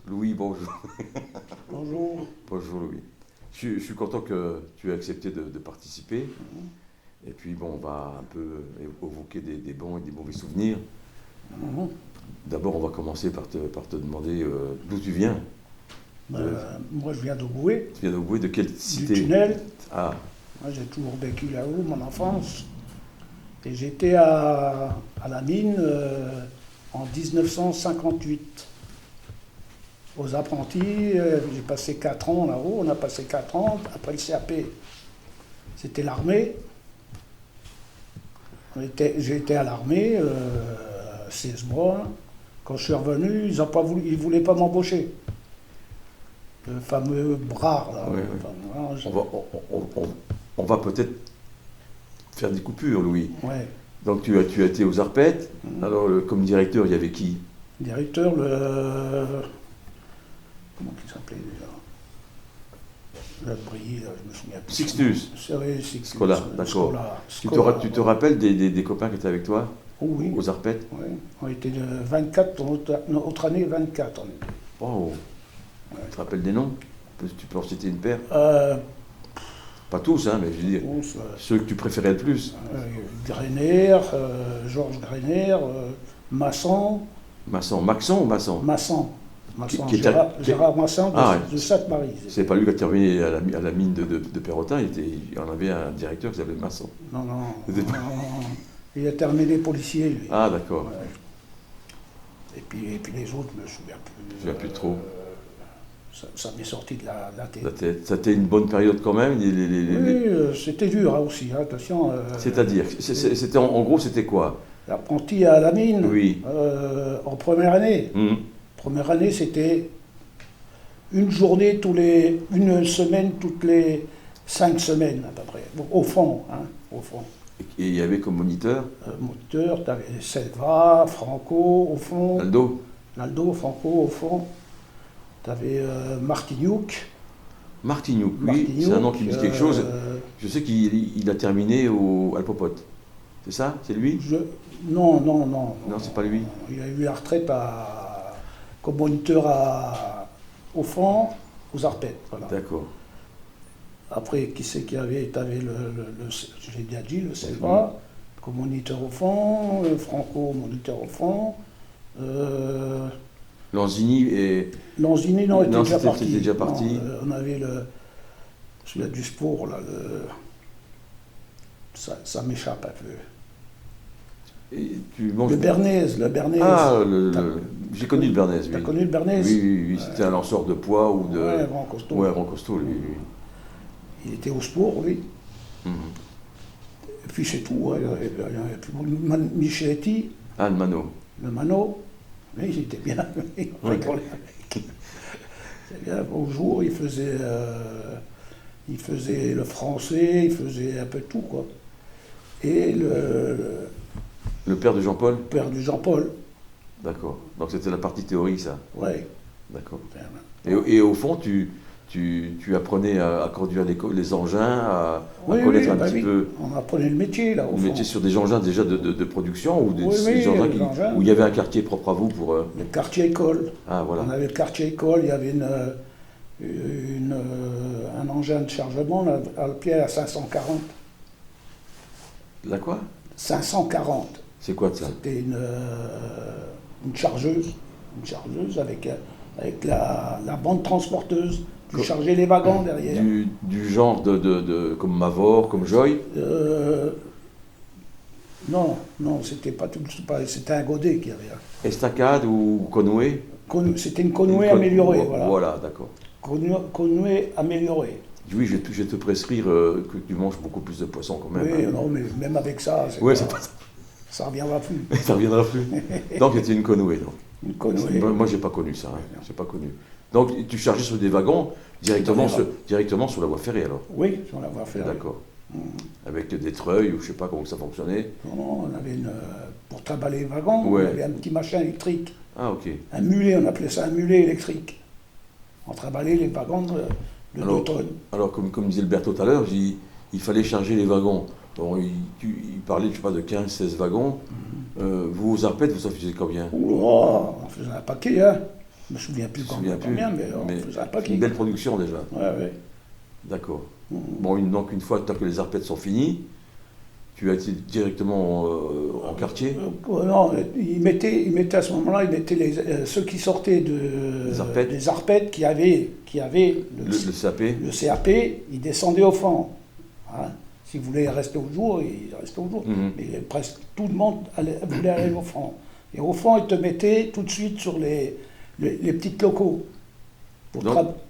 Louis, bonjour. Bonjour. Bonjour Louis. Je suis content que tu aies accepté de participer. Et puis bon, on va un peu évoquer des bons et des mauvais souvenirs. Mhm. D'abord, on va commencer par te demander d'où tu viens. Moi, je viens d'Auboué, Tu viens d'Auboué, de quelle du cité? tunnel. Ah, Moi, j'ai toujours vécu là-haut, mon enfance. Et j'étais à la mine en 1958. Aux apprentis, j'ai passé 4 ans là-haut. On a passé 4 ans. Après le CAP, c'était l'armée. J'ai été à l'armée 16 mois. Quand je suis revenu, ils ne voulaient pas m'embaucher. Le fameux Brard, là. oui, oui. Enfin, voilà, On va peut-être faire des coupures, Louis. ouais. Donc tu as été aux Arpettes. Alors, comme directeur, il y avait qui? Directeur, comment il s'appelait déjà? Le briller, là, je me souviens plus. Sixtus. Oui, Sixtus. Scola, d'accord. Tu te rappelles des copains qui étaient avec toi Oh oui. aux Arpettes? Oui. On était de 24, notre année 24. On était. Oh, tu te rappelles des noms? Tu peux en citer une paire? Euh, Pas tous, hein, mais je veux dire, bon, ça, ceux que tu préférais le plus. Greiner, Georges Greiner, Masson, Maxon ou Masson? Masson, Qui était- Gérard Masson de, Ah, de Sainte-Marie. c'est pas lui qui a terminé à la mine de Perrotin, il y en avait un directeur qui s'appelait Masson. Non, non, C'était non, pas- non. Il a terminé policier, lui. Ah, d'accord. Ouais. Et puis les autres, je me souviens plus. Je me souviens plus trop. Ça m'est sorti de la tête. Ça a été une bonne période quand même. Oui, c'était dur hein, aussi, hein, attention. C'est-à-dire, c'était en gros, c'était quoi? L'apprenti à la mine, Oui. en première année. Hum. Première année, c'était une semaine toutes les 5 semaines à peu près. Au fond, hein, au fond. Et il y avait comme moniteur Moteur, tu avais Selva, Franco au fond, Aldo. Naldo, Franco au fond. Tu avais Martignouk. Martignouk, oui, c'est un nom qui me dit quelque chose. euh, Je sais qu'il a terminé à la Popote. C'est ça? C'est lui? Non, non, non. Non, c'est pas lui. Il a eu la retraite comme moniteur au fond, aux Arpettes. Voilà. D'accord. Après, qui c'est qu'il y avait? Tu avais j'ai déjà dit, le Selva, comme moniteur au fond, Franco, moniteur au fond. Lanzini et. Lanzini, non, était Non, déjà c'était parti. déjà parti. Non, on avait celui-là du sport, là, ça m'échappe un peu. Et tu manges. Le Bernays. Ah, T'as- j'ai connu le Bernays, T'as oui. connu le Bernays? Oui, oui, oui, c'était un lanceur de poids ou de. Ouais, grand costaud. Ouais, grand costaud, lui. Oui. Il était au sport, lui. Mhm. Et puis c'est tout. Hein. Il y avait plus Michetti, Anne Mano. le Mano, lui, il était bien. On Ouais. rigolait avec. C'est bien. Au jour, il faisait le français, il faisait un peu tout, quoi. Et Le père de Jean-Paul? père du Jean-Paul, D'accord. Donc c'était la partie théorique, ça. ouais. D'accord. Et au fond, tu apprenais à conduire les engins, à Oui, connaître oui, un bah petit oui. peu On apprenait le métier, là, au le fond. métier sur des engins déjà de production ou Oui, oui, des engins les engins. où il y avait un quartier propre à vous pour. Le quartier école. Ah, voilà. On avait le quartier école, il y avait un engin de chargement là, à le pied à 540. La quoi? 540. C'est quoi de ça? C'était une chargeuse. Une chargeuse avec la bande transporteuse. Tu chargeais les wagons derrière. Du genre comme Mavor, comme Joy? Non, non, c'était pas tout. C'était un godet qu'il y avait là. Estacade ou Conway? C'était une conouée améliorée, voilà. Voilà, d'accord. Conouée améliorée. Oui, je vais te prescrire que tu manges beaucoup plus de poissons quand même. Oui, hein. non, mais même avec ça, Ouais, c'est pas ça ne reviendra plus. ça reviendra plus. Donc c'était une Conway, donc. Une conouée. Moi, j'ai pas connu ça. Hein. J'ai pas connu. Donc tu chargeais sur des wagons directement sur la voie ferrée alors. Oui, on la voit faire. D'accord. Avec des treuils ou je sais pas comment ça fonctionnait. Non, non, on avait pour trimballer les wagons, Ouais. on avait un petit machin électrique. Ah, ok. Un mulet, on appelait ça un mulet électrique. On trimballait les wagons de 2 tonnes. Alors comme disait Alberto tout à l'heure, il fallait charger les wagons. Bon, il parlait, je sais pas, de 15-16 wagons. Vous, aux Arpettes, vous en faisiez combien? Oh, on faisait un paquet, hein. Je me souviens plus Je me souviens combien, mais on mais faisait un c'est une paquet. belle production déjà. Ouais. D'accord. Mhm. Bon, donc une fois que les arpètes sont finis, tu as été directement en quartier, Non, il mettait à ce moment-là, il mettait ceux qui sortaient des arpètes qui avaient le CAP. le CAP, ils descendaient au fond. Hein. S'ils voulaient rester au jour, ils restaient au jour. Mhm. Mais presque tout le monde voulait aller au fond. Et au fond, ils te mettaient tout de suite sur les petits locaux,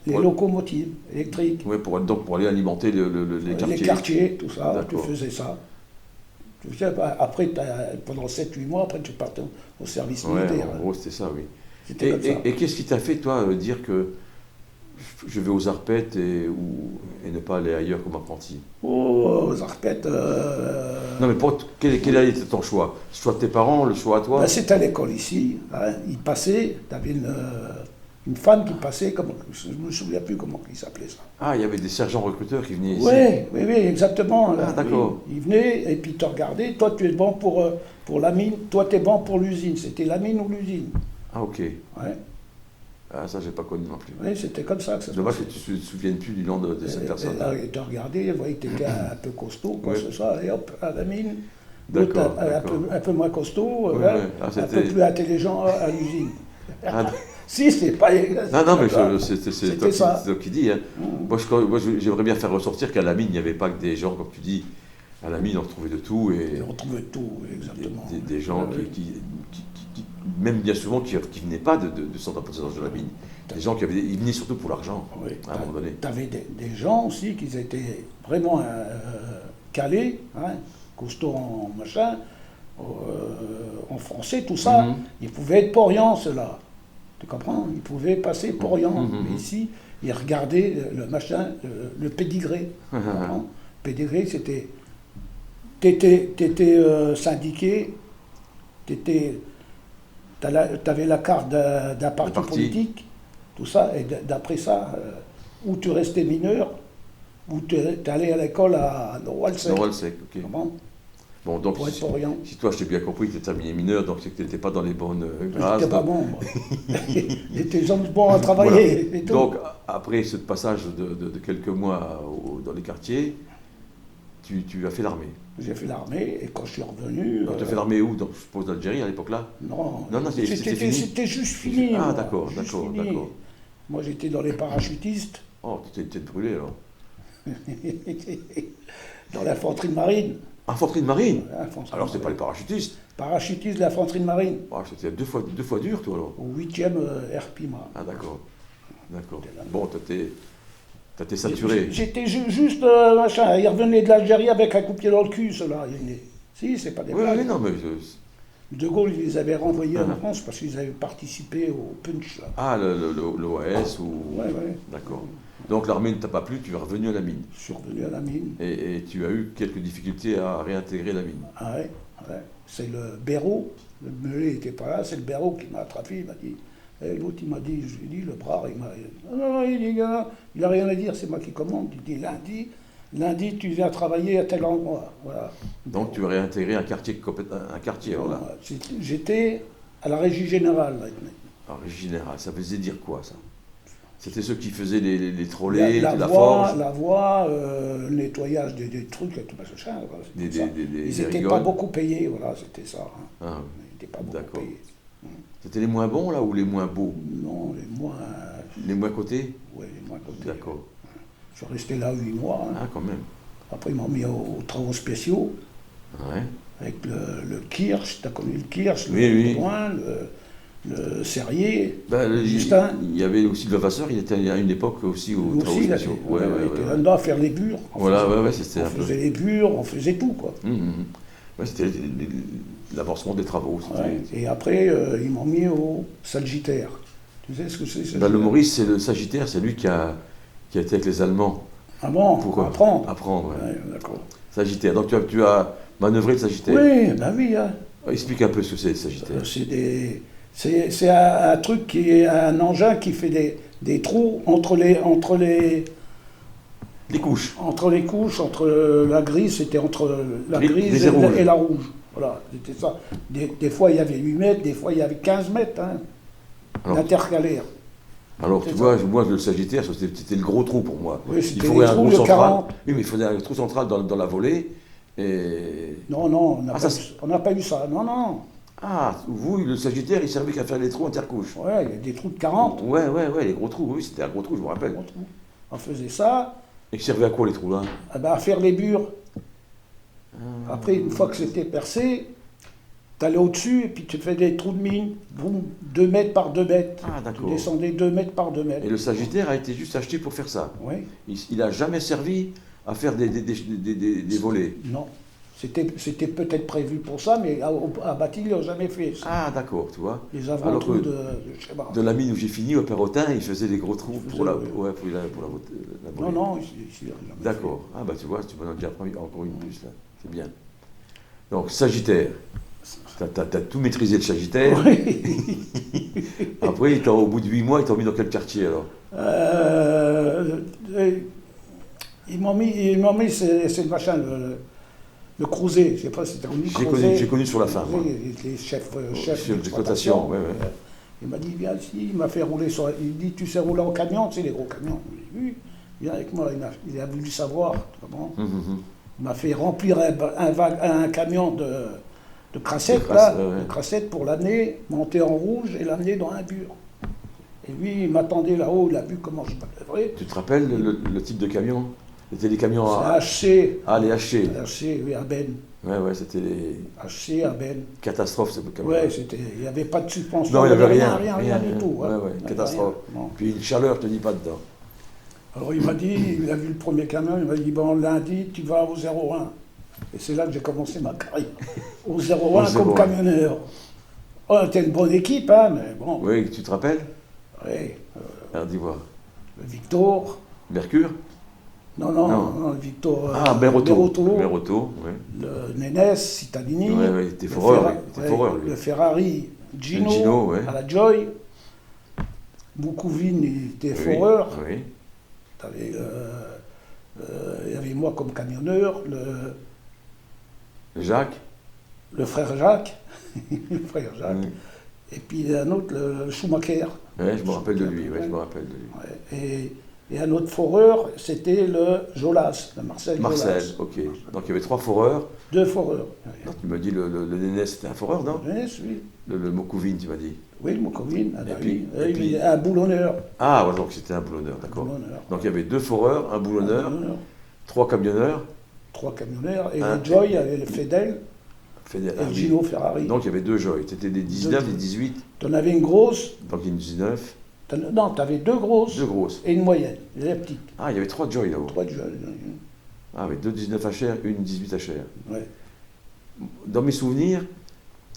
les locomotives électriques. Oui, pour aller alimenter les quartiers. Les quartiers, tout ça, tu D'accord. faisais ça. Après, pendant 7-8 mois, après tu partais au service Ouais, militaire. en gros, c'était ça, oui. C'était comme ça. Et qu'est-ce qui t'a fait, toi, dire que je vais aux arpètes et ne pas aller ailleurs comme apprenti? Oh, aux arpètes. Non, mais quel a été ton choix? Le choix de tes parents, le choix à toi? Ben, c'était à l'école ici. Hein. Il passait, tu avais une femme qui passait, je ne me souviens plus comment il s'appelait ça. Ah, il y avait des sergents recruteurs qui venaient ici? Oui, exactement. Ah, d'accord. Oui. Ils venaient et puis ils te regardaient. Toi, tu es bon pour la mine, toi, tu es bon pour l'usine. C'était la mine ou l'usine. Ah, ok. Ouais. Ah, ça, j'ai pas connu non plus. Oui, c'était comme ça que ça se Dommage passait. que tu ne te souviennes plus du nom de cette personne. Ils te regardaient, ils voyaient que tu étais un peu costaud, quoi, Ouais. c'est ça, et hop, à la mine. L'autre, D'accord, un peu moins costaud, Ouais, hein, ouais. Ah, un peu c'était- plus intelligent à l'usine. Ah, Si, c'est pas. non, mais c'est C'était toi, ça. toi qui dis. Hein. Mm. Moi, j'aimerais bien faire ressortir qu'à la mine, il n'y avait pas que des gens, comme tu dis, à la mine, on retrouvait de tout. Et Et on trouvait tout, exactement. des gens Ouais, même bien souvent, qui venaient pas de centre d'apprentissage de la mine. Des gens ils venaient surtout pour l'argent, oui. à un moment donné. Tu avais des gens aussi qui étaient vraiment calés, hein, costauds en machin, en français, tout ça. Mhm. Ils pouvaient être porions, ceux-là. Tu comprends? Ils pouvaient passer porions. Mhm. Mais ici, ils regardaient le machin, le pédigré. Tu comprends? Pédigré, c'était. T'étais syndiqué, t'avais la carte d'un parti politique, tout ça, et d'après ça, où tu restais mineur, ou tu allais à l'école à Nord-Walsec. Nord-Walsec, ok. Comment? Bon, donc, Pour être porion. si toi, je t'ai bien compris, tu étais terminé mineur, donc c'est que tu n'étais pas dans les bonnes grâces. J'étais pas bon, moi. J'étais gens bons à travailler. Voilà. Et tout. Donc, après ce passage de quelques mois dans les quartiers, tu as fait l'armée. J'ai fait l'armée, et quand je suis revenu. Tu as fait l'armée où? Donc, je suppose d'Algérie à l'époque-là? Non, Non, c'était fini. C'était juste fini. Ah, moi, d'accord, juste d'accord, fini. d'accord. Moi, j'étais dans les parachutistes, Oh, tu t'es peut-être brûlé alors. dans l'infanterie de marine. Infanterie de marine? Infanterie Alors, de c'est pas les marine. parachutistes. Parachutiste de l'infanterie de marine, Oh, c'était deux fois dur, toi alors. au 8e RPIMA. Ah, d'accord. D'accord. C'était là. Bon, t'as été saturé. J'étais juste machin. Ils revenaient de l'Algérie avec un coup de pied dans le cul, ceux-là. Si, c'est pas des Oui, blagues. oui, non, mais. De Gaulle, il les avait renvoyés en Ah. France parce qu'ils avaient participé au punch. Là. Ah, l'OAS ou. Ouais, ouais. D'accord. Donc l'armée ne t'a pas plu, tu es revenu à la mine. Je suis revenu à la mine. Et tu as eu quelques difficultés à réintégrer la mine. Ah ouais, ouais. C'est le Béraud, le Meulé n'était pas là, c'est le Béraud qui m'a attrapé, il m'a dit. Et l'autre, il m'a dit, je lui ai dit, le bras, il m'a. Non, il dit, gars, il n'a rien à dire, c'est moi qui commande. Il dit, lundi, tu viens travailler à tel endroit. Voilà. Donc tu as réintégré un quartier, alors là. J'étais à la Régie Générale. Là. Alors, Régie Générale, ça faisait dire quoi ça? C'était ceux qui faisaient les trolley, La la voie, forge, le nettoyage des trucs, et tout machin. Voilà, des ça. Ils n'étaient pas rigoles. beaucoup payés, voilà, c'était ça. Hein. Ah, Ils n'étaient pas beaucoup d'accord. payés. C'était les moins bons là ou les moins beaux? Non, Les moins cotés? ouais, les moins cotés. D'accord. Je suis resté là 8 mois. Hein. Ah, quand même. Après, ils m'ont mis aux travaux spéciaux, Ouais. avec le Kirsch, tu as connu le Kirsch, Oui, oui. le Drouin, le Serrier, Ben, Justin. il y avait aussi le Levasseur, il était à une époque aussi aux Lui travaux aussi, là, spéciaux. il était là-dedans à faire les bures. Voilà, ouais, c'était On un peu. faisait les bures, on faisait tout, quoi. Ouais, c'était l'avancement des travaux. c'était- Ouais. Et après, ils m'ont mis au Sagittaire. Tu sais ce que c'est, Ben, Sagittaire? le Maurice, c'est le Sagittaire, c'est lui qui a été avec les Allemands Ah bon, pour apprendre. apprendre, ouais. Ouais, d'accord. Sagittaire. Donc tu as manœuvré le Sagittaire. Oui, ben oui. Hein. Explique un peu ce que c'est le Sagittaire. C'est un truc qui est un engin qui fait des trous entre les Les couches. couches, entre la grise, c'était entre la Gris grise et rouge. et la rouge. Voilà, c'était ça. Des fois il y avait 8 mètres, des fois il y avait 15 mètres, hein, Alors, d'intercalaire. Alors, tu C'est vois, ça. moi, le Sagittaire, c'était le gros trou pour moi. Oui, Il c'était faudrait les un trous trou de central. 40. Oui, mais il faudrait un trou central dans la volée. Et... Non, non, Ah, ça, on n'a pas eu ça. Non, non. ah, vous, le Sagittaire, il servait qu'à faire les trous intercouches. Ouais, il y a des trous de 40. Ouais, les gros trous, oui, c'était un gros trou, je me rappelle. On faisait ça, Et qui servait à quoi les trous là? eh ben, à faire les bures. Après, une fois que c'était percé, tu allais au-dessus et puis tu fais des trous de mine. Boum, 2 mètres par 2 mètres. Ah, Tu d'accord. descendais 2 mètres par 2 mètres. Et le Sagittaire a été juste acheté pour faire ça. Oui, Il n'a jamais servi à faire des volets. non. C'était peut-être prévu pour ça, mais à bâti, ils n'ont jamais fait. Ah, d'accord, tu vois. Les Alors avant-trous que de je sais pas. de la mine où j'ai fini, au Perrotin, il faisait des gros trous pour la, faisait, ouais, pour la Non, volée. non, ils l'ont jamais D'accord. Ah, bah tu vois, tu m'en as déjà appris encore une plus là. C'est bien. Donc, Sagittaire. T'as tout maîtrisé le Sagittaire. fait. Oui. Après, au bout de 8 mois, ils t'ont mis dans quel quartier alors? Euh, ils m'ont mis c'est le machin, le Creuset. Je ne sais pas si tu as connu Creuset. J'ai connu sur la fin, moi. Les chefs Chef d'exploitation, d'exploitation. ouais, ouais. Il m'a dit, viens ici, il m'a fait rouler sur. Il dit, tu sais rouler en camion, tu sais, les gros camions. J'ai dit, oui, viens avec moi. Il a voulu savoir. Tu comprends. Il m'a fait remplir un camion de crassettes, là, ouais. de crassettes pour l'amener, monter en rouge et l'amener dans un bur. Et lui, il m'attendait là-haut, il a vu comment je manœuvrais. Tu te rappelles le type de camion? C'était les camions à... C'est HC. Ah, les HC. HC, oui, à Ben. Ouais, c'était les HC à Ben. catastrophes, ce camion. Ouais, il n'y avait pas de suspension. Non, il n'y avait rien. Rien du tout. Ouais, hein. ouais, Il y avait catastrophe. rien. Non. Puis une chaleur, je te dis pas dedans. Alors il m'a dit, il a vu le premier camion, il m'a dit, bon, lundi, tu vas au 01. Et c'est là que j'ai commencé ma carrière. Au 01 comme 01. camionneur. Oh, c'était une bonne équipe, hein, mais bon. Oui, tu te rappelles? Oui, Alors, dis-moi. le Victor. Mercure? Non, Non. le Victor. Ah, Berotto. Berotto, Berotto, ouais. le Nénès, Cittadini. Ouais, il était le foreur, il était foreur, lui. Le Ferrari, Gino, Gino, ouais. à la Joy. Boucouvine, il était Oui, foreur. oui. T'avais, il y avait moi comme camionneur, Jacques? le frère Jacques, le frère Jacques, Mm. et puis un autre, le Schumacher. Ouais, je me rappelle de lui, ouais, je me rappelle de lui. Ouais. Et un autre foreur, c'était le Jolas, le Marcel Marcel, Jolas. ok. Donc il y avait 3 foreurs. 2 foreurs. Donc tu m'as dit le Nénès, c'était un foreur, non? Oui, Le Mokouvine, tu m'as dit. oui, le Mokovine, Et puis- et puis- il est un boulonneur. Ah, ouais, donc c'était un boulonneur, d'accord. Boulonneur. Donc il y avait 2 foreurs, un boulonneur, 3 camionneurs, 3 camionneurs, et Un- le Joy, il y avait le Fedel Fede- et ah le oui. Gino Ferrari. Donc il y avait 2 joys. C'était des 19, Deux. des 18, Tu en avais une grosse, donc une 19, non, tu avais 2 grosses 2 grosses. et une moyenne, la petite. Ah, il y avait 3 joys là-haut. 3 Joy. Ah, avec 2 19 HR, une 18 HR. Ouais. Dans mes souvenirs,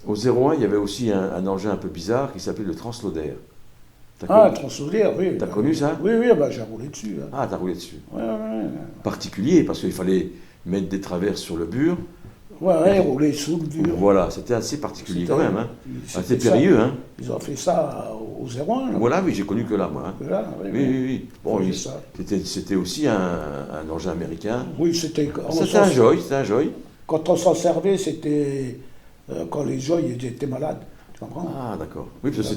au 01, il y avait aussi un engin un peu bizarre qui s'appelait le Transloader. T'as Ah, connu- Transolaire, oui. T'as connu ça? Oui, oui, bah, j'ai roulé dessus. Hein. Ah, t'as roulé dessus. Ouais, ouais, Particulier, parce qu'il fallait mettre des traverses sur le bur. ouais, rouler sous le dur. Voilà, c'était assez particulier quand même. Hein. C'était Assez ça. périlleux. Hein. Ils ont fait ça au 01. Là. Voilà, oui, j'ai connu que là, moi. Hein. Là, oui, Oui, oui, oui. Bon, Ils il- faisaient ça. c'était aussi un engin américain. Oui, c'était. C'était un Joy, c'était un Joy. Quand on s'en servait, c'était quand les Joy ils étaient malades. Tu comprends? Ah, d'accord. Oui, parce que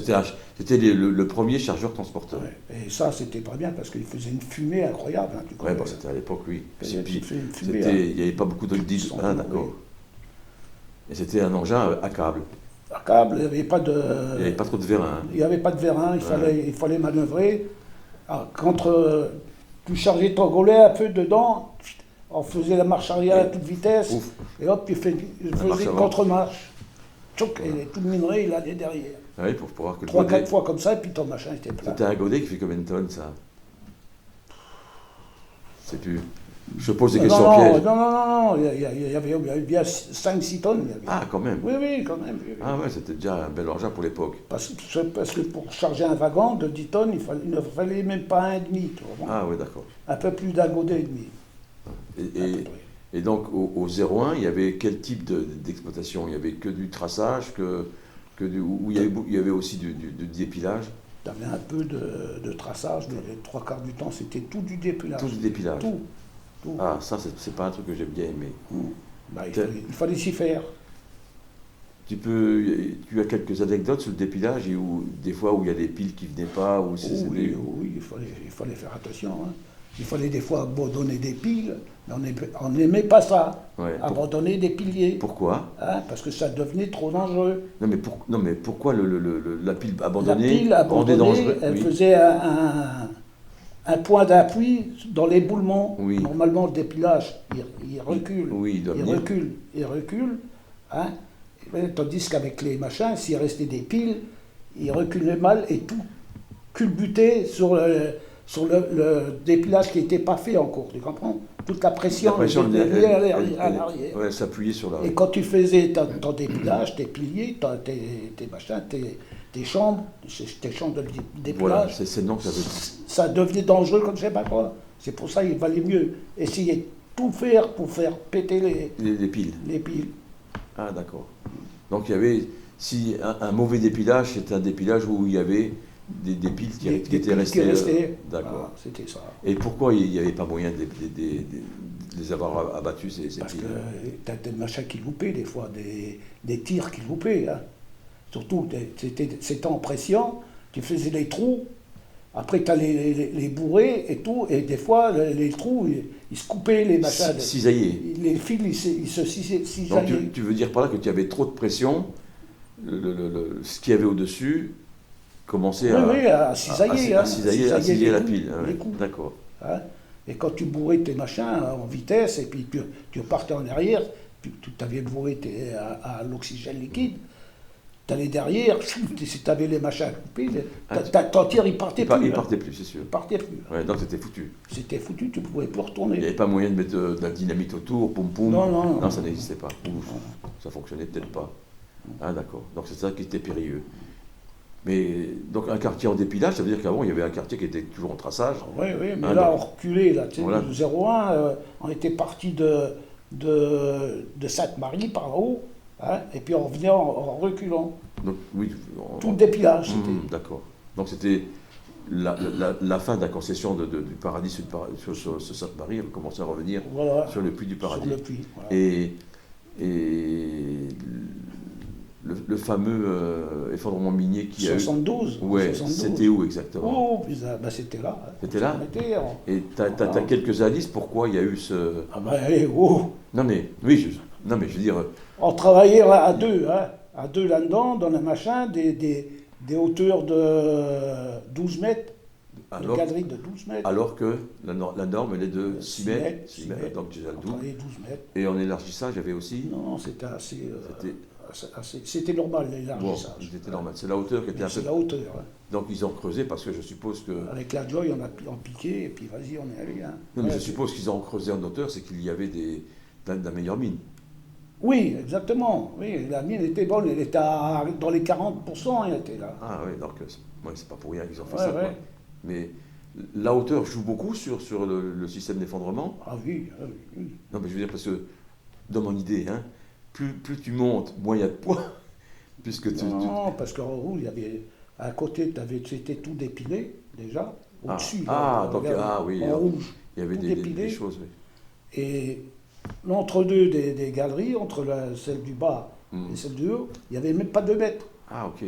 c'était le premier chargeur transporteur. Ouais. Et ça, c'était pas bien parce qu'il faisait une fumée incroyable. Hein, tu Ouais, connais. bon, c'était à l'époque, oui. Il Et puis, fait une fumée, c'était- hein. il n'y avait pas beaucoup de diesel. Sans Ah, fumée, d'accord. oui. Et c'était un engin à câble. À câble, il n'y avait pas de. Il n'y avait pas trop de vérin. Hein. Il n'y avait pas de vérin, il fallait manœuvrer. Ah, quand tu chargeais ton golet un peu dedans, on faisait la marche arrière à toute vitesse, Ouf. et hop, il marche faisait avant. contre-marche. Tchouc, et tout le minerai, il allait derrière. Ah oui, pour voir que le 3-4 godet- fois comme ça, et puis ton machin était plat. C'était un godet qui fait combien de tonnes, ça? C'est plus. Je pose des Non, questions non, pièges. non, il y avait bien 5-6 tonnes. il y avait. Ah, quand même. Oui, oui, quand même. Oui, oui. Ah ouais, c'était déjà un bel engin pour l'époque. Parce que pour charger un wagon de 10 tonnes, il ne fallait même pas un demi. Tu vois. Ah ouais, d'accord. Un peu plus d'un godet et demi. Et, à peu et, près. et donc, au 01, il y avait quel type d'exploitation? Il y avait que du traçage, où il y avait aussi du dépilage? Tu avais un peu de traçage, mais les 3 quarts du temps, c'était tout du dépilage. Tout du dépilage. Tout. Ah, ça, c'est pas un truc que j'ai bien aimé. Bah, il fallait s'y faire. Tu as quelques anecdotes sur le dépilage et où, des fois où il y a des piles qui venaient pas, ou Oui, oui, il fallait faire attention. Hein. Il fallait des fois abandonner des piles, mais on n'aimait pas ça, Ouais. abandonner des piliers, Pourquoi? hein, parce que ça devenait trop dangereux. Non, mais pourquoi la pile La abandonnée pile rendait abandonnée, dangereux? elle Oui. faisait un point d'appui dans l'éboulement. Oui. Normalement, le dépilage, il recule, Oui, il doit il venir. recule, il recule. Hein. Tandis qu'avec les machins, s'il restait des piles, il reculait mal et tout culbutait sur le dépilage qui n'était pas fait encore. Tu comprends? Toute la pression, venait à l'arrière. Ouais, s'appuyait sur la. Et quand tu faisais ton dépilage, tes piliers, tes machins, tes chambres de dépilage, Voilà, c'est le nom que j'avais. ça devenait dangereux comme je sais pas quoi. C'est pour ça qu'il valait mieux essayer de tout faire pour faire péter Les piles. les piles. Ah, d'accord. Donc il y avait, si un mauvais dépilage, c'était un dépilage où il y avait des piles qui Des étaient piles restées. qui restaient. D'accord. Voilà, c'était ça. Et pourquoi il n'y avait pas moyen de les avoir abattus, ces Parce piles? que tu as des machins qui loupaient des fois, des tirs qui loupaient. Hein. Surtout, c'était en pression, tu faisais des trous, après tu as les bourrés et tout, et des fois les trous, ils se coupaient les machins. Cisaillés. Les fils, ils se Donc cisaillaient. tu veux dire par là que tu avais trop de pression, ce qu'il y avait au-dessus commençait Oui, à cisailler. à cisailler la les pile. coups, Ouais. les coups. D'accord. Hein. Et quand tu bourrais tes machins en vitesse, et puis tu repartais en arrière, tu avais bourré à l'oxygène liquide, tu allais derrière, si tu avais les machins coupés, ton tir il partait plus. Il partait plus, c'est sûr. Il partait plus. Ouais, donc c'était foutu. C'était foutu, tu ne pouvais plus Il n'y retourner. avait pas moyen de mettre de la dynamite autour, poum poum. Non. Non, ça n'existait pas. Ouf, ça fonctionnait peut-être pas. Ah, d'accord. Donc c'est ça qui était périlleux. Mais donc un quartier en dépilage, ça veut dire qu'avant il y avait un quartier qui était toujours en traçage. Oui, mais Ah, là donc, on reculait, là, tu sais, voilà. le 01, on était parti de Sainte-Marie par là-haut, hein, et puis on revenait en reculant. Donc oui, Tout le dépilage, c'était. d'accord. Donc c'était la fin de la concession du paradis sur Sainte-Marie, on commençait à revenir Voilà, sur le puits du paradis. sur le puits. Voilà. Et le fameux effondrement minier qui a eu. 72. Ouais, 72. c'était où exactement? Oh, c'était là. Hein. C'était là? Et tu as Voilà. quelques indices pourquoi il y a eu ce. Ah ben, oh. Non mais, oui, non mais je veux dire. On travaillait à deux, hein, à deux là-dedans, dans le machin, des hauteurs de 12 mètres, Alors, de galerie de 12 mètres. alors que la norme elle est de 6 mètres, 6 mètres. donc déjà le On double. travaillait 12 mètres. Et en élargissage, il y avait aussi. Non, c'était assez, C'était c'était normal, bon, l'élargissage. c'était normal. C'est la hauteur qui était un C'est peu. la hauteur. Hein. Donc ils ont creusé parce que je suppose que. Avec la joy, on piqué, et puis vas-y, on est allé. Hein. Non, mais Ouais, je suppose qu'ils ont creusé en hauteur, c'est qu'il y avait de la meilleure mine. Oui, exactement. Oui, la mine était bonne, elle était dans les 40%, elle était là. Ah oui, donc c'est pas pour rien qu'ils ont fait Ouais, ça. Quoi. ouais. Mais la hauteur joue beaucoup sur le système d'effondrement. Ah oui, ah oui, oui. Non, mais je veux dire, parce que, dans mon idée, hein, plus tu montes, moins il y a de poids. Puisque Non, parce qu'en haut, il y avait, à côté, c'était tout dépilé, déjà, au-dessus. Donc, oui, en rouge. il y avait tout des dépilé. choses. Oui. Et l'entre-deux des galeries, entre celle du bas et celle du haut, il n'y avait même pas 2 mètres. Ah, ok.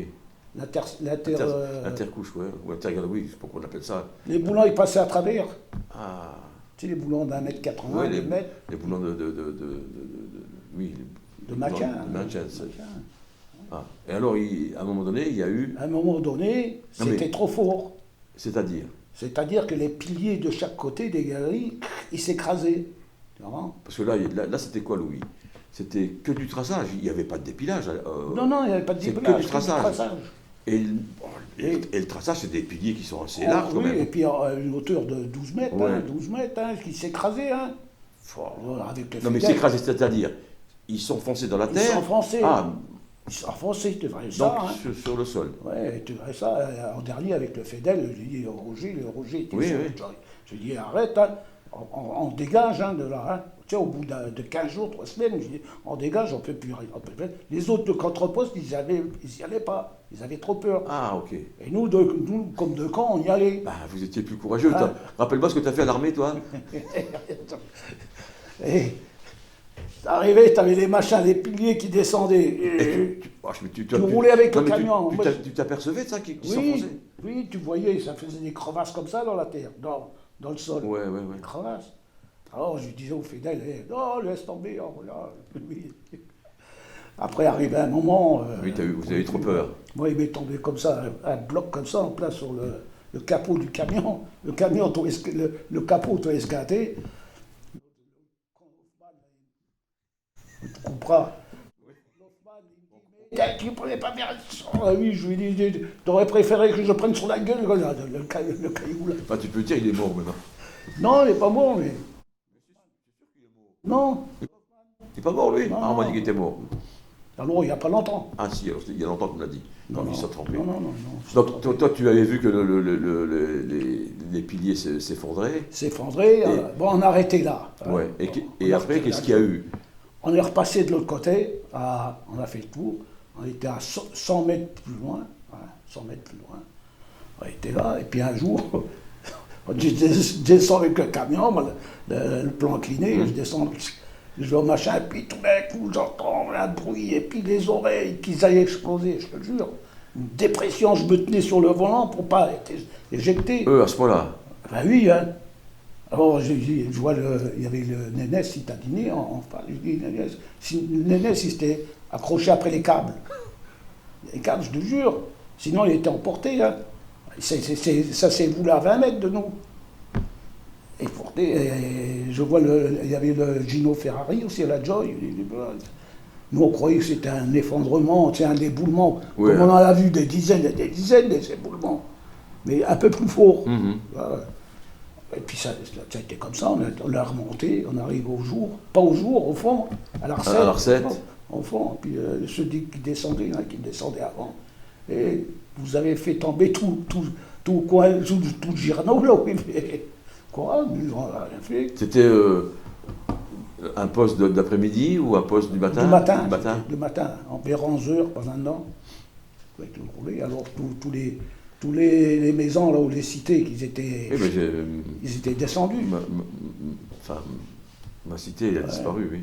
L'intercouche. Ouais, ou intergalerie, je sais pas comment on appelle ça. Les boulons, ils passaient à travers. Ah, Tu sais, les boulons d'1,80 m, ouais, 2 mètres. les boulons oui, De maintien. de maintien, Ah. Et alors, à un moment donné, il y a eu. À un moment donné, Non, mais- c'était trop fort. C'est-à-dire. C'est-à-dire que les piliers de chaque côté des galeries, ils s'écrasaient. Tu vois? Parce que là c'était quoi, Louis? C'était que du traçage, il n'y avait pas de dépilage. Non, il n'y avait pas de c'est que dépilage, du traçage. Et, Et- le traçage, c'est des piliers qui sont assez larges quand Oui, et même. puis une hauteur de 12 mètres, Ouais. 12 mètres, qui s'écrasaient. Hein. Fort. Voilà, avec le Non, mais fédère. c'est écrasé, c'est-à-dire, ils sont foncés dans la Ils terre. sont enfoncés. Ah, Ils sont enfoncés, tu verrais donc ça. Hein. sur le sol. Ouais, tu verrais ça. En dernier, avec le Fédel, j'ai dit le Roger était Oui, sur oui. le joy. J'ai dit arrête, hein. On dégage de là. Hein. Tu sais, au bout de 15 jours, 3 semaines, j'ai dit on dégage, on ne peut plus rien. Les autres de contre-poste, ils n'y allaient pas. Ils avaient trop peur. Ah, ok. Et nous, comme de camp, on y allait. Bah, vous étiez plus courageux. Ah. Rappelle-moi ce que tu as fait à l'armée, toi. T'arrivais, t'avais les machins, les piliers qui descendaient. Et Tu roulais avec non, le mais camion. Moi, tu t'apercevais de ça qui oui, s'enfonçait? oui, tu voyais, ça faisait des crevasses comme ça dans la terre, dans le sol. Ouais, ouais, ouais. Des crevasses. Alors je disais au fidèle, non, laisse tomber, oh, là. Oui. Après, arrivé un moment. Oui, vous avez eu trop peur. Moi, il m'est tombé comme ça, un bloc comme ça, en place sur le capot du camion. Le camion, le capot, tout esquinté. Tu comprends? Tu ne prenais pas bien. Ah oui, je lui ai dit, t'aurais préféré que je prenne sur la gueule le caillou là. Enfin, tu peux dire, il est mort maintenant. Non, il n'est pas mort, mais. Non, Il n'est pas mort, lui? non. Ah, on m'a dit qu'il était mort. Alors, il n'y a pas longtemps. Ah, si, alors, il y a longtemps qu'on l'a dit, quand il s'est trempé. Non, non, non. Donc, toi, tu avais vu que les piliers s'effondraient. S'effondrer, bon, on a arrêté là. Ouais. On Et a après, arrêté qu'est-ce là. qu'il y a eu? On est repassé de l'autre côté, on a fait le tour, on était à 100 mètres plus loin, 100 mètres plus loin. On était là, et puis un jour, je descends avec le camion, le plan incliné, je descends, je vais au machin, et puis tout d'un coup, j'entends un bruit, et puis les oreilles qui allaient exploser, je te jure. Une dépression, je me tenais sur le volant pour pas être éjecté. À ce point-là. Ben oui, hein. Alors, je vois, il y avait le Nénès citadiné, je dis, Nénès, il s'était accroché après les câbles. Les câbles, je te jure. Sinon, il était emporté. Hein. Ça s'est voulu à 20 mètres de nous. Et je vois, il y avait le Gino Ferrari aussi à la Joy. Nous, on croyait que c'était un effondrement, c'est un éboulement. Ouais. Comme on en a vu des dizaines et des dizaines d'éboulements. Mais un peu plus fort. Voilà. Et puis ça a été comme ça, on l'a remonté, on arrive au jour, pas au jour, au fond, à la recette. À la recette. Au fond, puis ceux qui descendaient, il y en a qui descendaient avant. Et vous avez fait tomber tout le Girano, là, oui, mais quoi, ils n'ont rien fait. C'était un poste d'après-midi ou un poste du matin? Du matin, en Béranzeur, pas maintenant, avec le roulé. Alors tous les maisons là où les cités qu'ils étaient, ils étaient descendus. Ma cité elle a disparu, oui.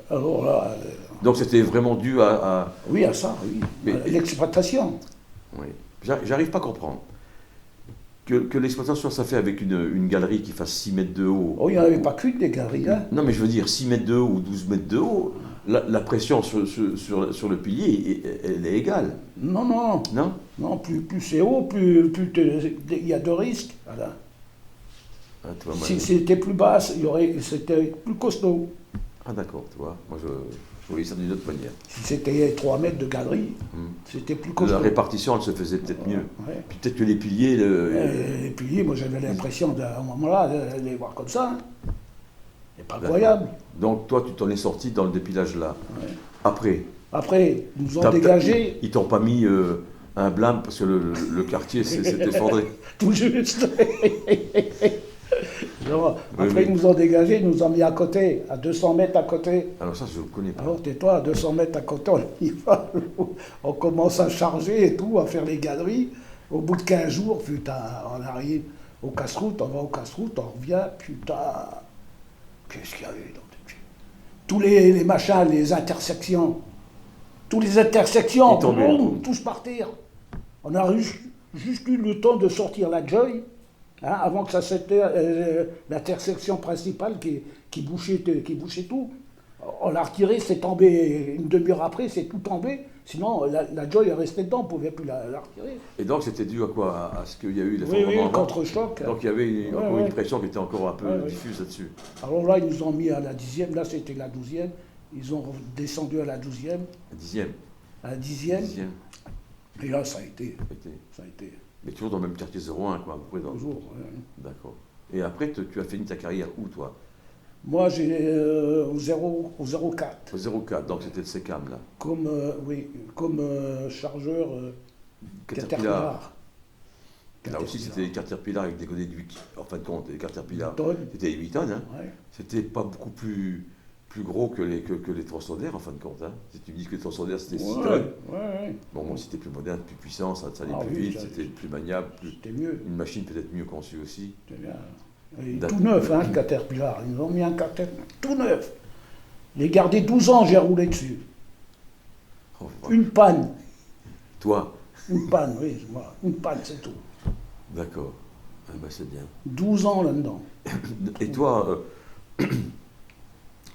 Alors là, donc c'était vraiment dû à... Oui, à ça, oui. Mais, l'exploitation. Oui. J'arrive pas à comprendre que l'exploitation soit fait avec une galerie qui fasse 6 mètres de haut. Oh, il n'y en avait pas qu'une des galeries. Hein. Non, mais je veux dire 6 mètres de haut ou 12 mètres de haut. La pression sur le pilier, elle est égale. Non, non. Non? Non, plus c'est haut, plus il y a de risques. Voilà. Ah, toi, moi, si c'était plus bas, c'était plus costaud. Ah d'accord, tu vois. Moi, je voyais ça d'une autre manière. Si c'était 3 mètres de galerie, c'était plus costaud. La répartition, elle se faisait peut-être mieux. Ouais. Puis peut-être que les piliers... Les piliers, moi j'avais l'impression, à un moment-là, de les voir comme ça. Hein. C'est pas incroyable. Donc toi, tu t'en es sorti dans le dépilage là. Ouais. Après, ils nous ont dégagé. Ils t'ont pas mis un blâme parce que le quartier s'est effondré. Tout juste. Non, après, ils nous ont dégagé, ils nous ont mis à côté, à 200 mètres à côté. Alors ça, je ne connais pas. Alors tais-toi, à 200 mètres à côté, on y va. On commence à charger et tout, à faire les galeries. Au bout de 15 jours, putain, on arrive au casse-route, on va au casse-route, on revient, putain. Qu'est-ce qu'il y a eu dans tous les machins, les intersections. Toutes les intersections, boum, tous partir. On a juste eu le temps de sortir la Joy. Hein, avant que ça c'était l'intersection principale qui bouchait tout. On l'a retiré, c'est tombé une demi-heure après, c'est tout tombé. Sinon, la Joy est restée dedans, on ne pouvait plus la retirer. Et donc c'était dû à quoi? À ce qu'il y a eu Oui, contre-choc. Donc il y avait une pression qui était encore un peu diffuse là-dessus. Alors là, ils nous ont mis à la 10e, là c'était la 12e. Ils ont descendu à la 12e. La 10e? À la 10e. Et là, ça a été. Mais toujours dans le même quartier 01, quoi, à peu près. Toujours, D'accord. Et après, tu as fini ta carrière où, toi? Moi, j'ai au 04. Au 04, donc c'était le SECAM, là. Comme chargeur Caterpillar. Là aussi, c'était des Caterpillar avec des godets de 8. En fin de compte, les Caterpillar, c'était 8 tonnes. Hein. Ouais. C'était pas beaucoup plus gros que les tronçonnaires, en fin de compte. Hein. Si tu me dis que les tronçonnaires, c'était 6 tonnes. Ouais. Bon, moi, c'était plus moderne, plus puissant, ça allait plus vite, c'était plus maniable. C'était mieux. Une machine peut-être mieux conçue aussi. C'était bien. Tout neuf, hein, le Caterpillar. Ils nous ont mis un Caterpillar tout neuf. J'ai gardé 12 ans, j'ai roulé dessus. Oh, Une panne. Toi? Une panne, oui, voilà. Une panne, c'est tout. D'accord. Ah ben, c'est bien. 12 ans là-dedans. Et toi,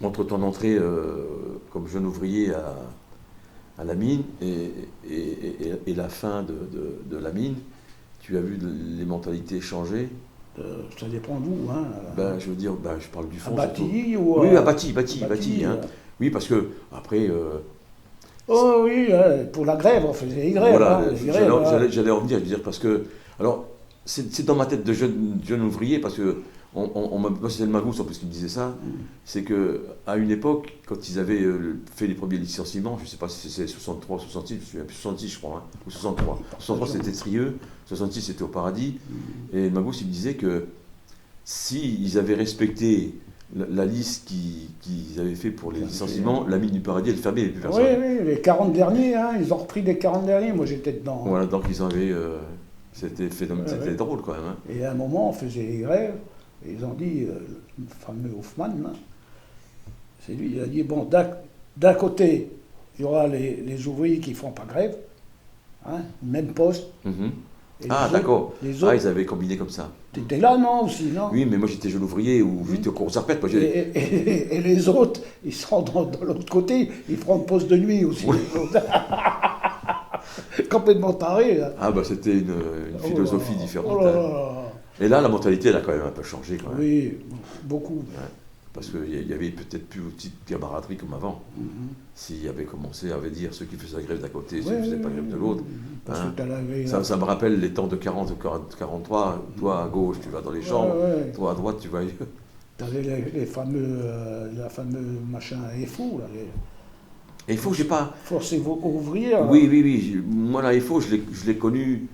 entre ton entrée comme jeune ouvrier à la mine et la fin de la mine, tu as vu les mentalités changer? Ça dépend d'où. Hein. Ben, je veux dire, ben, je parle du fond. À Bâti ou oui, à Bâti. Hein. Oui, parce que après. Oh oui, pour la grève, on faisait les grèves. Voilà, hein, j'allais en venir, je veux dire, parce que. Alors, c'est dans ma tête de jeune ouvrier, parce que. Moi, c'était le Magousse, en plus, qui me disait ça. C'est qu'à une époque, quand ils avaient fait les premiers licenciements, je ne sais pas si c'est 63, 66, je me souviens plus, 66, je crois, hein, ou 63. 63, c'était Trieux, 66, c'était au Paradis. Et le Magousse, il me disait que s'ils avaient respecté la liste qu'ils avaient fait pour les licenciements, la mine du Paradis, elle fermait, il n'y avait plus personne. Oui, les 40 derniers, hein, ils ont repris les 40 derniers, moi j'étais dedans. Voilà, donc ils avaient. C'était drôle quand même. Hein. Et à un moment, on faisait les grèves, et ils ont dit, le fameux Hoffman, là, c'est lui, il a dit, bon, d'un côté, il y aura les ouvriers qui ne font pas grève, hein, même poste. Ah, d'accord. Ils avaient combiné comme ça. T'étais là, non, aussi, non? Oui, mais moi j'étais jeune ouvrier ou j'étais au cours répète. Et les autres, ils seront de l'autre côté, ils feront le poste de nuit aussi. Oui. Complètement taré. Là. Ah, bah c'était une philosophie différente. Et là, la mentalité, elle a quand même un peu changé. Quand même. Oui, beaucoup. Ouais. Parce qu'il y avait peut-être plus aussi de camaraderie comme avant. S'il y avait commencé à dire ceux qui faisaient la grève d'un côté, ceux qui ne faisaient pas la grève de l'autre. Hein. Ça me rappelle les temps de 40 ou 43. Toi à gauche, tu vas dans les chambres. Toi à droite, tu vas ailleurs. Tu avais la fameuse machin EFO. Là, EFO, j'ai pas. Force ouvrière. Oui. Moi, la EFO, je l'ai connu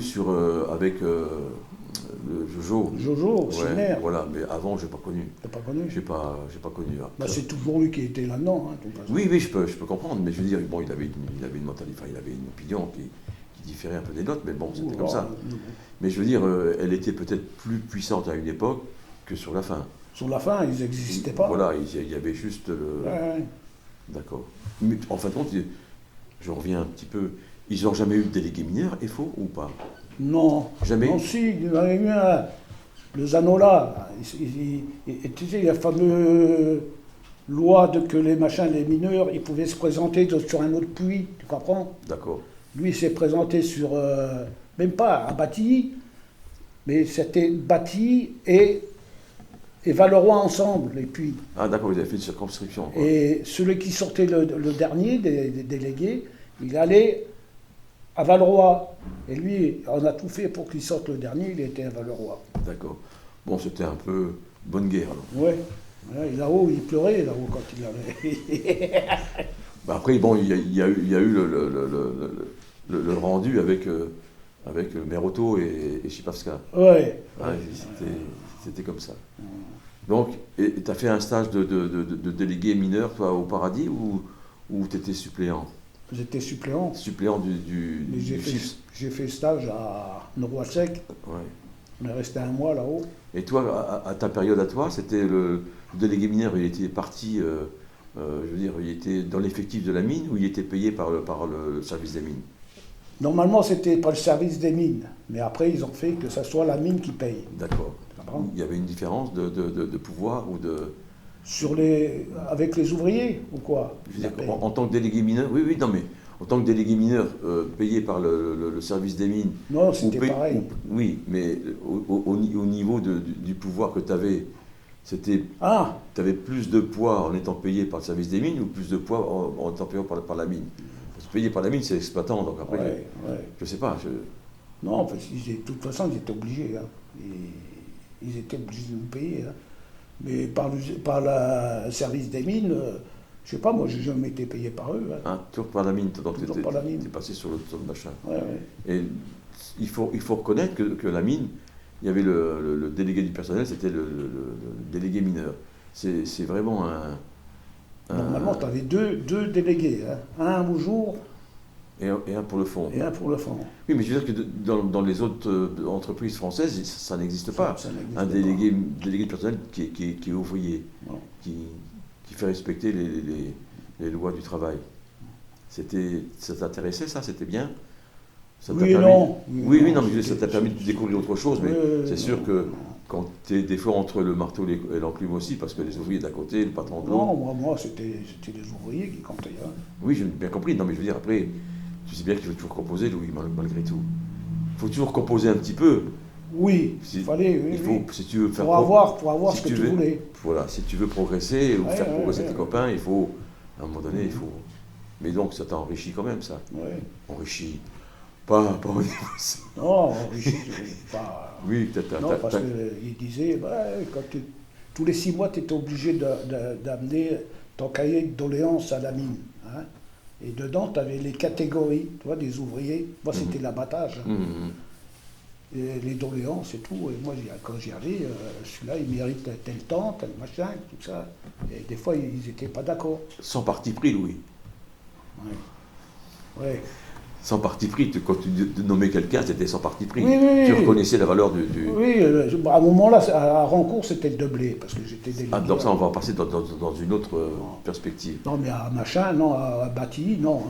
sur, avec le Jojo. Jojo, Schiner. Voilà, mais avant, je n'ai pas connu. Tu n'as pas connu? J'ai pas connu. Bah, c'est toujours lui qui était là-dedans. Hein, oui, je peux comprendre, mais je veux dire, bon, il avait une mentalité, il avait une opinion qui différait un peu des nôtres, mais bon, c'était comme ça. Mais je veux dire, elle était peut-être plus puissante à une époque que sur la fin. Sur la fin, ils n'existaient pas. Voilà, il y avait juste le... Ouais. D'accord. Mais en fin de compte, je reviens un petit peu, ils n'ont jamais eu de délégué mineur, EFO, ou pas? Non. Jamais? Non, si, il y avait eu le Zanola. Tu sais, la fameuse loi que les mineurs, ils pouvaient se présenter sur un autre puits, tu comprends? D'accord. Lui, il s'est présenté sur, même pas à Bâti, mais c'était Bâti et Valeroy ensemble, les puits. Ah d'accord, vous avez fait une circonscription. Quoi. Et celui qui sortait le dernier des délégués, il allait à Valeroy. Et lui, on a tout fait pour qu'il sorte le dernier, il était à Valeroy. D'accord. Bon, c'était un peu bonne guerre. Oui. Ouais, là-haut, il pleurait là-haut quand il avait. Bah après, bon, il y a eu le rendu avec Meroto et Chipavska. Ouais. C'était comme ça. Donc, tu as fait un stage de délégué mineur, toi, au Paradis, ou tu étais suppléant? J'étais suppléant. Suppléant du chiffre. J'ai fait stage à Noroisec. Ouais. On est resté un mois là-haut. Et toi, à ta période à toi, c'était le délégué mineur, il était parti, je veux dire, il était dans l'effectif de la mine ou il était payé par le service des mines? Normalement, c'était par le service des mines. Mais après, ils ont fait que ce soit la mine qui paye. D'accord. Il y avait une différence de pouvoir ou de... Avec les ouvriers ou quoi? Je veux dire, en tant que délégué mineur, oui, non mais en tant que délégué mineur payé par le service des mines... Non, c'était pareil. Oui, mais au niveau du pouvoir que tu avais, c'était... Ah! Tu avais plus de poids en étant payé par le service des mines ou plus de poids en étant payé par la mine? Parce que payé par la mine, c'est l'exploitant, donc après, je sais pas. Non, parce que de toute façon, ils étaient obligés. Hein. Ils étaient obligés de nous payer. Hein. Mais par le service des mines, je sais pas, moi, j'ai jamais été payé par eux. Hein. Ah, toujours par la mine, donc tu es passé sur le machin. Ouais. Et il faut reconnaître que la mine, il y avait le délégué du personnel, c'était le délégué mineur. C'est vraiment un... Normalement, tu avais deux délégués. Hein. Un au jour Et un pour le fond. Et un pour le fond. Oui, mais je veux dire que dans les autres entreprises françaises, ça n'existe pas. Ça n'existe Un pas. délégué de personnel qui est ouvrier, Non. qui fait respecter les lois du travail. Ça t'intéressait, ça? C'était bien? Ça t'a Oui et permis... non. Oui, non, mais ça t'a permis de découvrir autre chose, mais c'est sûr non, que non. quand tu es des fois entre le marteau et l'enclume aussi, parce que les ouvriers d'un côté, le patron de l'autre... Non, moi c'était les ouvriers qui comptaient. Hein. Oui, j'ai bien compris. Non, mais je veux dire, après, tu sais bien qu'il faut toujours composer, Louis, malgré tout. Il faut toujours composer un petit peu. Oui, il fallait, oui. Il faut, si tu veux faire pour avoir si ce que tu voulais. Voilà, si tu veux progresser ou faire progresser tes copains, il faut, à un moment donné, il faut... Mais donc, ça t'a enrichi quand même, ça. Oui. Enrichi. Pas au niveau... Non, enrichi, pas... Oui, peut-être... Non, parce qu'il disait, tous les 6 mois, tu étais obligé d'amener ton cahier de doléances à la mine. Hein. Et dedans, tu avais les catégories, tu vois, des ouvriers. Moi, c'était l'abattage. Et les doléances et tout. Et moi, quand j'y allais, celui-là, il mérite tel temps, tel machin, tout ça. Et des fois, ils n'étaient pas d'accord. Sans parti pris, Louis. Oui. Ouais. Sans parti pris, quand tu nommais quelqu'un, c'était sans parti pris. Oui. Tu reconnaissais la valeur du... Oui, à un moment-là, à Rancourt, c'était le blé, parce que j'étais délégué. Ah, donc ça, on va passer dans une autre perspective. Non, mais à machin, non, à Batilly, non.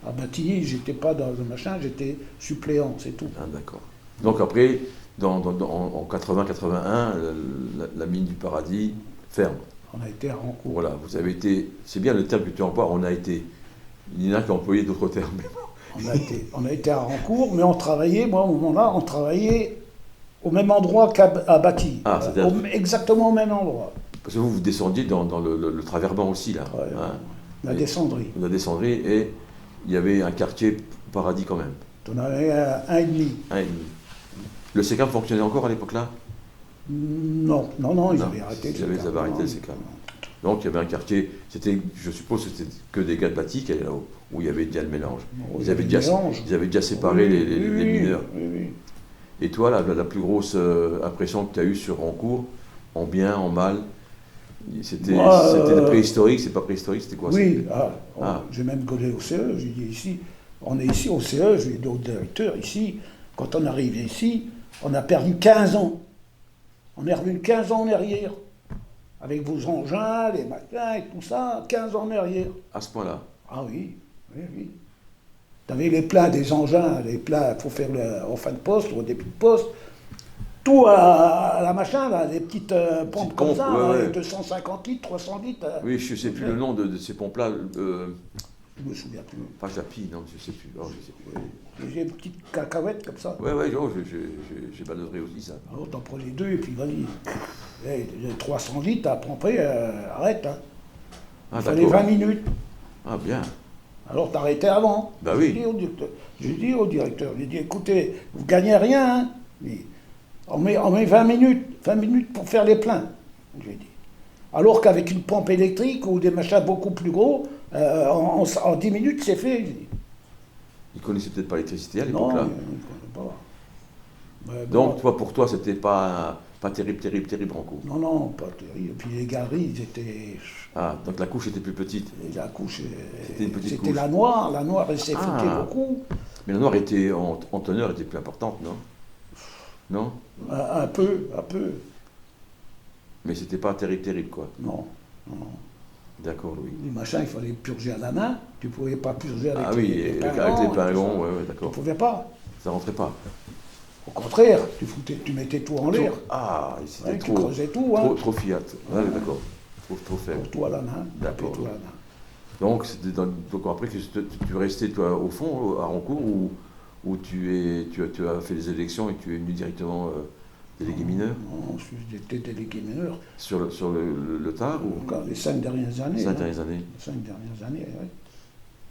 À Batilly, j'étais pas dans le machin, j'étais suppléant, c'est tout. Ah, d'accord. Donc après, en 80-81, la mine du Paradis ferme. On a été à Rancourt. Voilà, vous avez été... C'est bien le terme que tu emploies, on a été... Il y en a qui ont employé d'autres termes. On a été à Rancourt, mais on travaillait, moi, au moment-là, on travaillait au même endroit qu'à Batilly. Ah, c'est-à-dire... Exactement au même endroit. Parce que vous descendiez dans le Traverband aussi, là. Ouais, hein. La descendrie. La descendrie, et il y avait un quartier Paradis quand même. On avait un et demi. Un et demi. Le SECAM fonctionnait encore à l'époque-là? Non, ils avaient arrêté. Ils avaient arrêté le SECAM. Donc il y avait un quartier, je suppose que c'était que des gars de Batilly qui allaient là-haut, où il y avait déjà le mélange. Ils avaient déjà séparé les mineurs. Oui. Et toi, la plus grosse impression que tu as eue sur Rancourt, en bien, en mal, c'était préhistorique, c'est pas préhistorique, c'était quoi? Oui, j'ai même collé au CE, j'ai dit ici, on est ici au CE, j'ai dit au directeur, ici, quand on arrive ici, on a perdu 15 ans. On est revenu 15 ans en arrière. Avec vos engins, les machins et tout ça, 15 ans en arrière. À ce point-là? Ah oui. Tu avais les pleins des engins, les pleins, il faut faire en fin de poste, au début de poste. Tout à la machin, là, les petites pompes comme ça, ouais. 250 litres, 300 litres. Oui, je ne sais plus le nom de ces pompes-là. Je me souviens plus. Pas Japi, non, je ne sais plus. Oh, je sais plus. J'ai une petite cacahuète comme ça. Oui, j'ai manœuvré aussi ça. Alors t'en prends les deux et puis vas-y. 300 litres à pomper, arrête. Hein. Il fallait 20 minutes. Ah bien. Alors t'arrêtais avant. Bah oui. J'ai dit au directeur, j'ai dit écoutez, vous gagnez rien, hein. Mais on met 20 minutes pour faire les pleins. Je lui ai dit. Alors qu'avec une pompe électrique ou des machins beaucoup plus gros, en 10 minutes c'est fait. Ils ne connaissaient peut-être pas l'électricité à l'époque là. Non, ils ne connaissaient pas. Mais donc pour toi c'était pas terrible Rancourt. Non, pas terrible. Et puis les galeries, ils étaient... Ah, donc la couche était plus petite. Et la couche, c'était la noire elle s'est foutée beaucoup. Mais la noire était en teneur était plus importante, non? Non? Un peu. Mais c'était pas terrible quoi. Non. D'accord, Louis. Les machins, il fallait purger à la main. Tu ne pouvais pas purger avec les pingons. Avec les pingons, ouais, d'accord. Tu ne pouvais pas. Ça rentrait pas. Au contraire, tu mettais tout en l'air. Ah, c'était tu creusais tout. Trop fiat. Ouais, d'accord. Trop faible. Tout à la main. D'accord. Donc après, tu restais toi au fond, à Rancourt, où tu as fait les élections et tu es venu directement délégué mineur? Non, j'étais délégué mineur. Sur le tard ou... Les 5 dernières années. 5 dernières années. 5 dernières années, oui.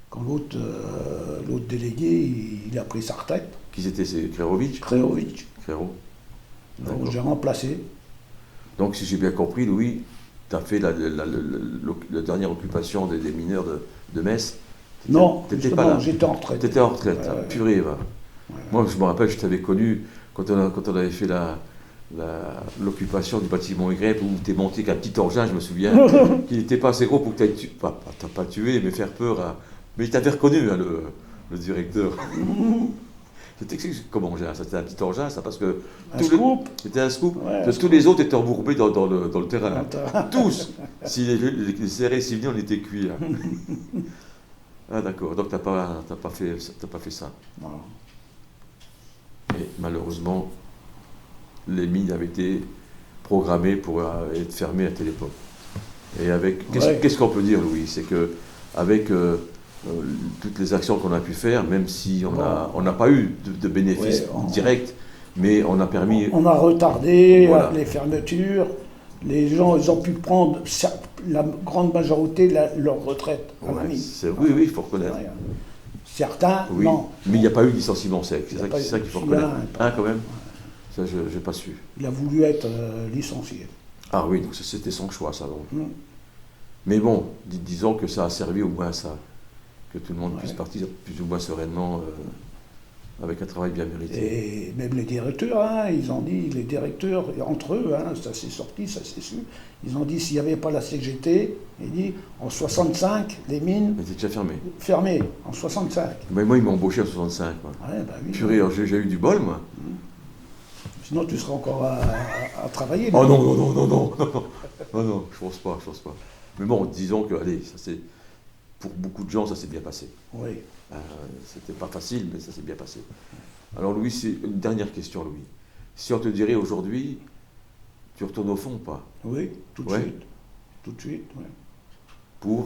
Quand l'autre délégué, il a pris sa retraite. Qui c'était? C'est Krerovic? Krerovic. Créro. Donc j'ai remplacé. Donc si j'ai bien compris, Louis, tu as fait la dernière occupation des mineurs de Metz. Non, t'étais pas là. J'étais en retraite. Tu étais en retraite, purée, va. Ouais. Moi, je me rappelle, je t'avais connu quand on avait fait l'occupation du bâtiment Y, où tu es monté avec un petit engin, je me souviens, qui n'était pas assez gros pour que tu aies pas tué, mais faire peur à... Mais il t'avait reconnu, hein, le directeur. C'était comme engin, c'était un petit engin, ça, parce que... C'était un scoop, ouais, parce que tous les autres étaient embourbés dans le terrain. Tous. Si les serrés s'y venaient, on était cuits. Là. Ah d'accord, donc t'as pas fait ça. Non. Et malheureusement, les mines avaient été programmées pour être fermées à telle époque. Et avec... Qu'est-ce qu'on peut dire, Louis? C'est que avec toutes les actions qu'on a pu faire, même si on n'a pas eu de bénéfices directs, mais on a permis... On a retardé les fermetures. Les gens, ils ont pu prendre, la grande majorité, leur retraite à la mine. Oui, il faut reconnaître. Certains, non. Mais il n'y a pas eu de licenciement sec, c'est ça qu'il faut reconnaître. Quand même. Ça, je n'ai pas su. Il a voulu être licencié. Ah oui, donc c'était son choix, ça. Donc. Mais bon, disons que ça a servi au moins à ça. Que tout le monde puisse partir plus ou moins sereinement avec un travail bien mérité. Et même les directeurs, ils ont dit, les directeurs, entre eux, ça s'est sorti, ça s'est su, ils ont dit s'il n'y avait pas la CGT, ils disent en 65, les mines... Elles étaient déjà fermées. Fermées, en 65. Mais moi, ils m'ont embauché en 65. Oui. Purée, j'ai eu du bol, moi. Sinon, tu serais encore à travailler. Oh non, je pense pas. Mais bon, disons que, allez, ça c'est... Pour beaucoup de gens, ça s'est bien passé. Oui. C'était pas facile, mais ça s'est bien passé. Alors Louis, c'est une dernière question, Louis. Si on te dirait aujourd'hui, tu retournes au fond ou pas? Oui, tout de suite. Tout de suite, oui.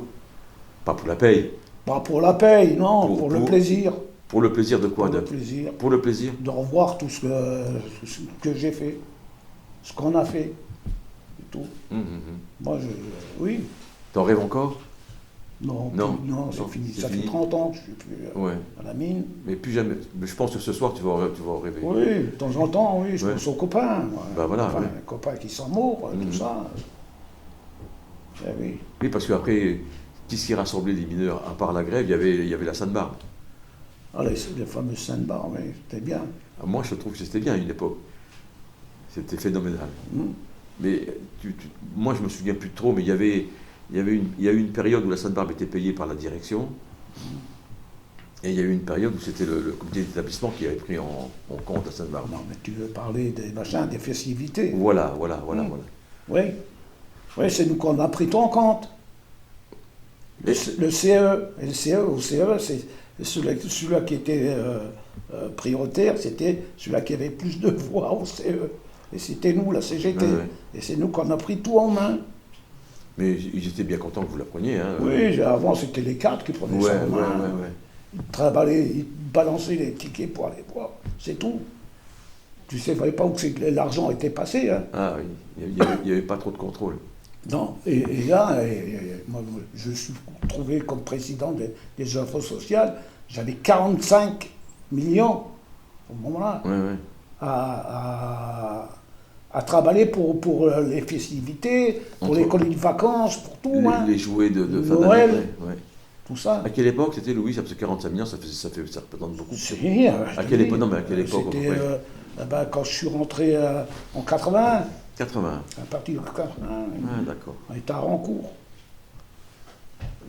Pas pour la paye. Pas pour la paye, non, pour le plaisir. Pour le plaisir de quoi? Pour le plaisir. Pour le plaisir de revoir tout ce que j'ai fait, ce qu'on a fait, et tout. Moi, oui. T'en rêves encore? Non, c'est fini. Ça fait 30 ans que je suis plus à la mine. Mais plus jamais. Mais je pense que ce soir, tu vas en rêver. Oui, de temps en temps, oui. Je pense aux copains. Les copains qui sont morts, tout ça. Oui. Oui, parce qu'après, qu'est-ce qui rassemblait les mineurs? À part la grève, il y avait la Sainte-Barbe. Les fameuses Sainte-Barbe, oui, c'était bien. Moi, je trouve que c'était bien à une époque. C'était phénoménal. Mais moi, je me souviens plus trop, mais il y a eu une période où la Sainte-Barbe était payée par la direction, et il y a eu une période où c'était le comité d'établissement qui avait pris en compte la Sainte-Barbe. Non, mais tu veux parler des machins, des festivités. Voilà. Oui, c'est nous qu'on a pris tout en compte. Le CE, et le CE, au CE, c'est celui-là qui était prioritaire, c'était celui-là qui avait plus de voix au CE. Et c'était nous, la CGT. Et c'est nous qu'on a pris tout en main. Mais ils étaient bien contents que vous la preniez. Oui, avant c'était les cadres qui prenaient ça en main. Ils balançaient les tickets pour aller voir, c'est tout. Tu ne savais pas où l'argent était passé. Ah oui, il n'y avait pas trop de contrôle. Non, et là, moi, je suis trouvé comme président des œuvres sociales, j'avais 45 millions au moment-là à travailler pour les festivités, pour les colonies de vacances, pour tout. Les jouets de fin Noël, d'année. tout ça. À quelle époque c'était, Louis? Parce que 45 millions, ça représente beaucoup. À quelle époque? Non, mais à quelle époque? C'était quand je suis rentré en 80. 80. À partir de 80. Ah, d'accord. On était à Rancourt.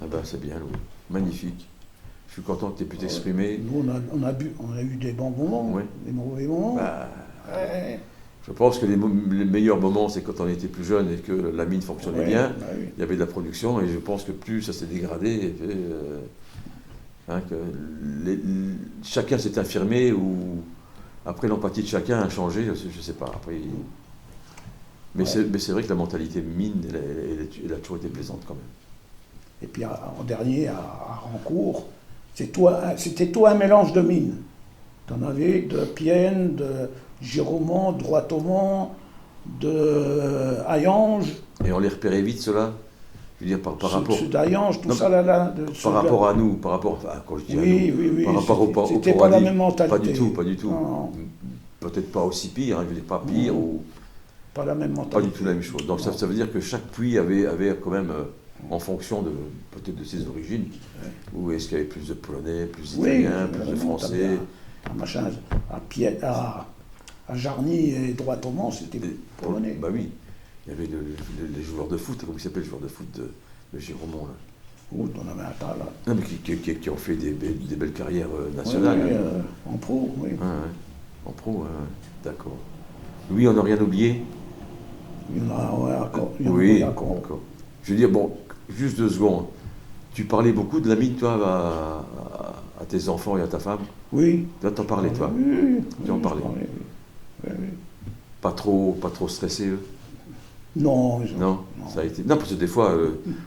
Ah ben, c'est bien, Louis. Magnifique. Je suis content que tu aies pu t'exprimer. Nous, on a eu des bons moments, des mauvais moments. Je pense que les meilleurs moments, c'est quand on était plus jeune et que la mine fonctionnait bien. Il y avait de la production, et je pense que plus ça s'est dégradé, chacun s'est affirmé, ou après l'empathie de chacun a changé, je ne sais pas. Après, mais c'est vrai que la mentalité mine, elle a toujours été plaisante quand même. Et puis en dernier, à Rancourt, c'était tout un mélange de mines. Tu en avais de Pienne, de Giromont, de Droitomont, de Hayange. Et on les repérait vite, ceux-là? Je veux dire, par rapport... Ceux d'Hayange, tout ça, là. Par rapport à nous, par rapport... Quand je dis à nous, par rapport au c'était pas la même mentalité. Pas du tout. Peut-être pas aussi pire, je veux dire, pas pire, ou... Pas la même mentalité. Pas du tout la même chose. Donc ça veut dire que chaque puits avait quand même, en fonction peut-être de ses origines, où est-ce qu'il y avait plus de Polonais, plus d'Italiens, plus de Français. À Jarny et Droitomont, c'était polonais. Bah oui, il y avait les joueurs de foot, comment il s'appelle le joueur de foot de Giromont, là? Oh, on avait un tas, là. Non, mais qui ont fait des belles carrières nationales. Oui, en pro, oui. Ouais, ouais. En pro, ouais, d'accord. Louis, on n'a rien oublié? Il y en a, ouais, encore. Il y en a Oui, encore. d'accord. Je veux dire, bon, juste 2 secondes. Tu parlais beaucoup de la mine, toi, à tes enfants et à ta femme? Oui. Toi, t'en parlais, toi? Oui, Tu en oui, parlais? oui, oui, oui. Pas trop stressé, eux? Non, Non, ça a été. Non, parce que des fois,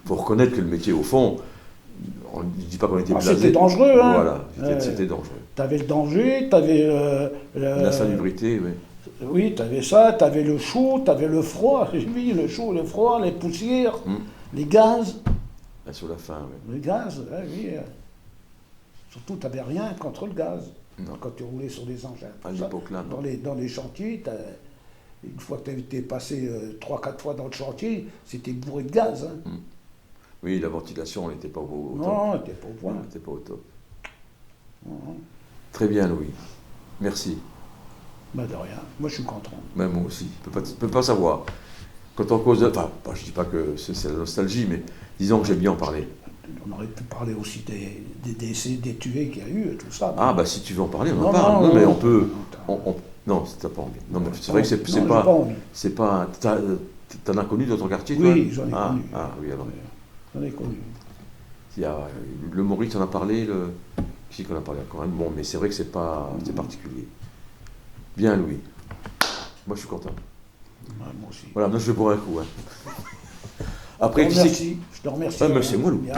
faut reconnaître que le métier, au fond, on ne dit pas qu'on était blasé. c'était dangereux, hein. Voilà, c'était dangereux. Tu avais le danger, tu avais La salubrité, oui. oui, tu avais ça, tu avais le chaud, tu avais le froid. Oui, le chaud, le froid, les poussières, les gaz. Là, sur la fin, oui. Le gaz, oui. Surtout, tu n'avais rien contre le gaz. Non. Quand tu roulais sur des engins. À l'époque-là, non. Dans les chantiers, une fois que tu étais passé 3-4 fois dans le chantier, c'était bourré de gaz. Hein. Oui, la ventilation n'était pas au top. Non, n'était pas au point. Elle n'était pas au top. Très bien, Louis. Merci. Ben de rien. Moi, je suis content. Même moi aussi. Je ne peux pas savoir. Quand on cause... Enfin, je ne dis pas que c'est la nostalgie, mais disons que j'aime bien en parler. On aurait pu parler aussi des décès, des tués qu'il y a eu, tout ça. Ah, bah si tu veux en parler, on en parle. Non, mais on peut... Non, t'as pas envie. Non, mais c'est vrai que c'est pas... C'est pas... T'en as connu dans ton quartier, toi? Oui, j'en ai connu. Ah, oui, alors. J'en ai connu. Il y a, le Maurice en a parlé, qui qu'on a parlé encore un. Bon, mais c'est vrai que c'est particulier. Bien, Louis. Moi, je suis content. Ouais, moi aussi. Voilà, moi, je vais boire un coup. Hein. Après, Je te remercie. Ah, mais c'est moi, Louis.